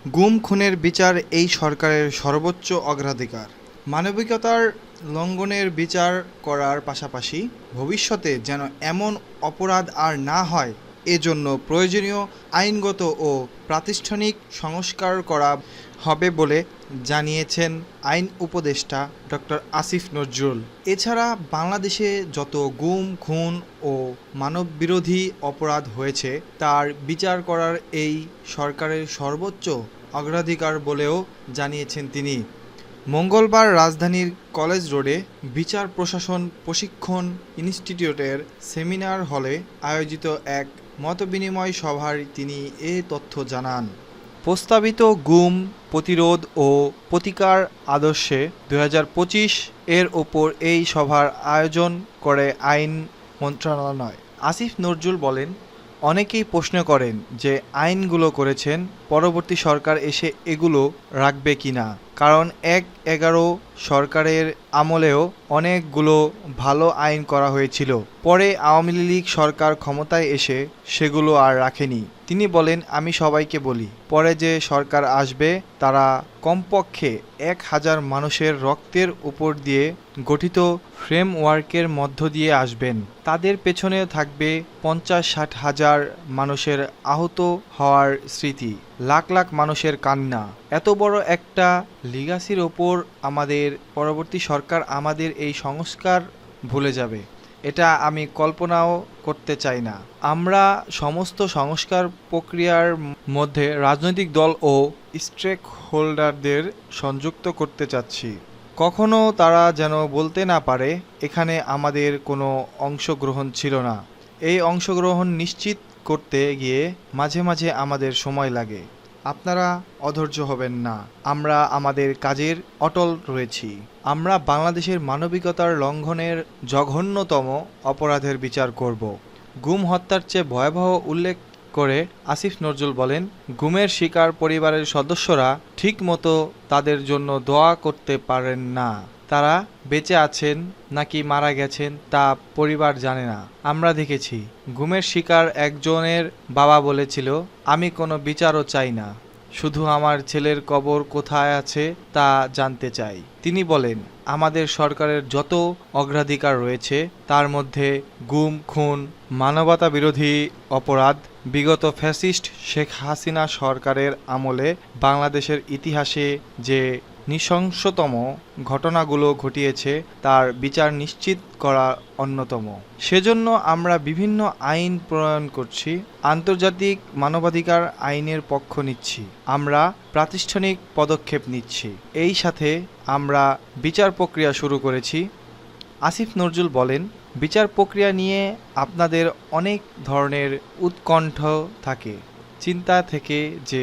গুম খুনের বিচার এই সরকারের সর্বোচ্চ অগ্রাধিকার। মানবিকতার লঙ্ঘনের বিচার করার পাশাপাশি ভবিষ্যতে যেন এমন অপরাধ আর না হয় এজন্য প্রয়োজনীয় আইনগত ও প্রাতিষ্ঠানিক সংস্কার করা হবে বলে জানিয়েছেন আইন উপদেষ্টা ডক্টর আসিফ নজরুল। এছাড়া বাংলাদেশে যত গুম খুন ও মানববিরোধী অপরাধ হয়েছে তার বিচার করার এই সরকারের সর্বোচ্চ অগ্রাধিকার বলেও জানিয়েছেন তিনি। মঙ্গলবার রাজধানীর কলেজ রোডে বিচার প্রশাসন প্রশিক্ষণ ইনস্টিটিউটের সেমিনার হলে আয়োজিত এক মতবিনিময় সভায় তিনি এ তথ্য জানান। প্রস্তাবিত গুম প্রতিরোধ ও প্রতিকার আদর্শে ২০২৫ এর ওপর এই সভার আয়োজন করে আইন মন্ত্রণালয়। আসিফ নজরুল বলেন, অনেকেই প্রশ্ন করেন যে আইনগুলো করেছেন পরবর্তী সরকার এসে এগুলো রাখবে কিনা, কারণ ১/১১ সরকারের আমলেও অনেকগুলো ভালো আইন করা হয়েছিল, পরে আওয়ামী লীগ সরকার ক্ষমতায় এসে সেগুলো আর রাখেনি। তিনি বলেন, আমি সবাইকে বলি, পরে যে সরকার আসবে তারা কমপক্ষে ১,০০০ মানুষের রক্তের উপর দিয়ে গঠিত ফ্রেমওয়ার্কের মধ্য দিয়ে আসবেন। তাদের পেছনে থাকবে ৫০-৬০ হাজার মানুষের আহত হওয়ার স্মৃতি, লাখ লাখ মানুষের কান্না। এত বড় একটা লিগাসির ওপর আমাদের পরবর্তী সরকার আমাদের এই সংস্কার ভুলে যাবে, এটা আমি কল্পনাও করতে চাই না। আমরা সমস্ত সংস্কার প্রক্রিয়ার মধ্যে রাজনৈতিক দল ও স্টেক হোল্ডারদের সংযুক্ত করতে চাচ্ছি। কখনো তারা যেন বলতে না পারে এখানে আমাদের কোনো অংশগ্রহণ ছিল না। এই অংশগ্রহণ নিশ্চিত করতে গিয়ে মাঝে মাঝে আমাদের সময় লাগে। আপনারা অধৈর্য হবেন না, আমরা আমাদের কাজের অটল রয়েছি। আমরা বাংলাদেশের মানবিকতার লঙ্ঘনের জঘন্যতম অপরাধের বিচার করব। গুম হত্যার চেয়ে ভয়াবহ উল্লেখ করে আসিফ নজরুল বলেন, গুমের শিকার পরিবারের সদস্যরা ঠিকমতো তাদের জন্য দোয়া করতে পারেন না। তারা বেঁচে আছেন নাকি মারা গেছেন তা পরিবার জানে না। আমরা দেখেছি গুমের শিকার একজনের বাবা বলেছিল, আমি কোনো বিচারও চাই না, শুধু আমার ছেলের কবর কোথায় আছে তা জানতে চাই। তিনি বলেন, আমাদের সরকারের যত অগ্রাধিকার রয়েছে তার মধ্যে গুম খুন মানবতা বিরোধী অপরাধ বিগত ফ্যাসিস্ট শেখ হাসিনা সরকারের আমলে বাংলাদেশের ইতিহাসে যে নৃশংসতম ঘটনাগুলো ঘটিয়েছে তার বিচার নিশ্চিত করা অন্যতম। সেজন্য আমরা বিভিন্ন আইন প্রণয়ন করছি, আন্তর্জাতিক মানবাধিকার আইনের পক্ষ নিচ্ছি, আমরা প্রাতিষ্ঠানিক পদক্ষেপ নিচ্ছি। এই সাথে আমরা বিচার প্রক্রিয়া শুরু করেছি। আসিফ নজরুল বলেন, বিচার প্রক্রিয়া নিয়ে আপনাদের অনেক ধরনের উৎকণ্ঠ থাকে, চিন্তা থেকে যে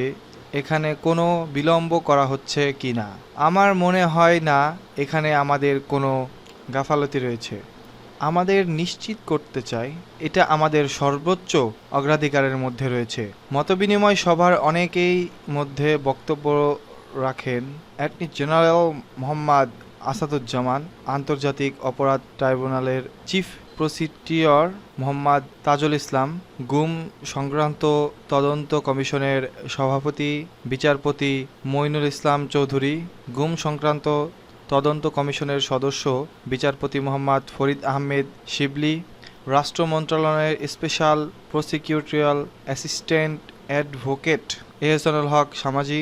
এখানে কোনো বিলম্ব করা হচ্ছে কি না। আমার মনে হয় না এখানে আমাদের কোনো গাফালতি রয়েছে। আমাদের নিশ্চিত করতে চাই এটা আমাদের সর্বোচ্চ অগ্রাধিকারের মধ্যে রয়েছে। মতবিনিময় সভার অনেকেই মধ্যে বক্তব্য রাখেন অ্যাটর্নি জেনারেল মোহাম্মদ আসাদুজ্জামান, আন্তর্জাতিক অপরাধ ট্রাইব্যুনালের চিফ প্রসিকিউটর মোহাম্মদ তাজুল ইসলাম, গুম সংক্রান্ত তদন্ত কমিশনের সভাপতি বিচারপতি মঈনুল ইসলাম চৌধুরী, গুম সংক্রান্ত তদন্ত কমিশনের সদস্য বিচারপতি মোহাম্মদ ফরিদ আহমেদ শিবলি, রাষ্ট্র মন্ত্রণালয়ের স্পেশাল প্রসিকিউটরিয়াল অ্যাসিস্ট্যান্ট অ্যাডভোকেট এহসানুল হক সামাজি,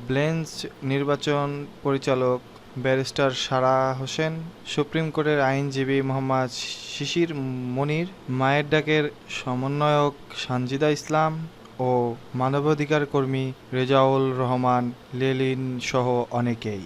বেঞ্চ নির্বাচন পরিচালক ব্যারিস্টার সারা হোসেন, সুপ্রিম কোর্টের আইনজীবী মোহাম্মদ শিশির মনির, মায়ের ডাকের সমন্বয়ক সানজিদা ইসলাম ও মানবাধিকার কর্মী রেজাউল রহমান লেলিন সহ অনেকেই।